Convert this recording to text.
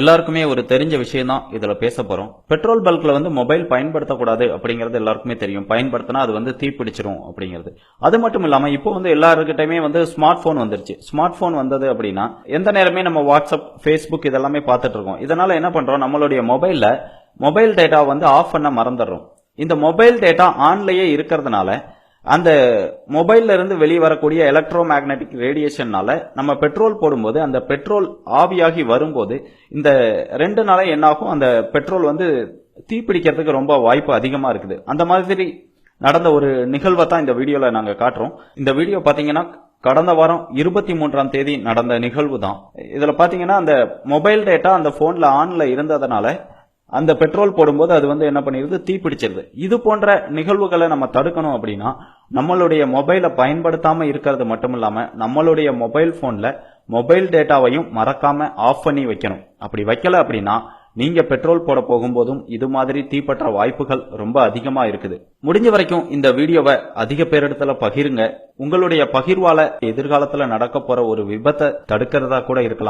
எல்லாருக்குமே ஒரு தெரிஞ்ச விஷயம் தான் இதுல பேச போறோம். பெட்ரோல் பல்க்ல மொபைல் பயன்படுத்தக்கூடாது அப்படிங்கிறது எல்லாருக்குமே தெரியும். பயன்படுத்தினா அது தீப்பிடிச்சிரும் அப்படிங்கிறது. அது மட்டும் இல்லாம இப்போ எல்லாருக்கிட்டயுமே ஸ்மார்ட் போன் வந்துருச்சு. ஸ்மார்ட் போன் வந்தது அப்படின்னா எந்த நேரமே நம்ம வாட்ஸ்அப், ஃபேஸ்புக் இதெல்லாமே பார்த்துட்டு இருக்கோம். இதனால என்ன பண்றோம், நம்மளுடைய மொபைல் டேட்டா ஆஃப் பண்ண மறந்துடுறோம். இந்த மொபைல் டேட்டா ஆன்லயே இருக்கிறதுனால அந்த மொபைல்ல இருந்து வெளியே வரக்கூடிய எலக்ட்ரோ மேக்னெட்டிக் ரேடியேஷன்னால நம்ம பெட்ரோல் போடும்போது அந்த பெட்ரோல் ஆவியாகி வரும்போது இந்த 2 நாள என்ன ஆகும், அந்த பெட்ரோல் தீப்பிடிக்கிறதுக்கு ரொம்ப வாய்ப்பு அதிகமா இருக்குது. அந்த மாதிரி நடந்த ஒரு நிகழ்வை தான் இந்த வீடியோல நாங்க காட்டுறோம். இந்த வீடியோ பாத்தீங்கன்னா கடந்த வாரம் 23ஆம் தேதி நடந்த நிகழ்வு தான். இதுல பாத்தீங்கன்னா அந்த மொபைல் டேட்டா அந்த போன்ல ஆன்ல இருந்ததுனால அந்த பெட்ரோல் போடும்போது அது என்ன பண்ணிருது, தீப்பிடிச்சிருது. இது போன்ற நிகழ்வுகளை நம்ம தடுக்கணும் அப்படின்னா நம்மளுடைய மொபைலை பயன்படுத்தாம இருக்கிறது மட்டும் இல்லாம நம்மளுடைய மொபைல் போன்ல மொபைல் டேட்டாவையும் மறக்காம ஆஃப் பண்ணி வைக்கணும். அப்படி வைக்கல அப்படின்னா நீங்க பெட்ரோல் போட போகும்போதும் இது மாதிரி தீப்பற்ற வாய்ப்புகள் ரொம்ப அதிகமா இருக்குது. முடிஞ்ச வரைக்கும் இந்த வீடியோவை அதிக பேரிடத்துல பகிருங்க. உங்களுடைய பகிர்வால எதிர்காலத்துல நடக்க போற ஒரு விபத்தை தடுக்கிறதா கூட இருக்கலாம்.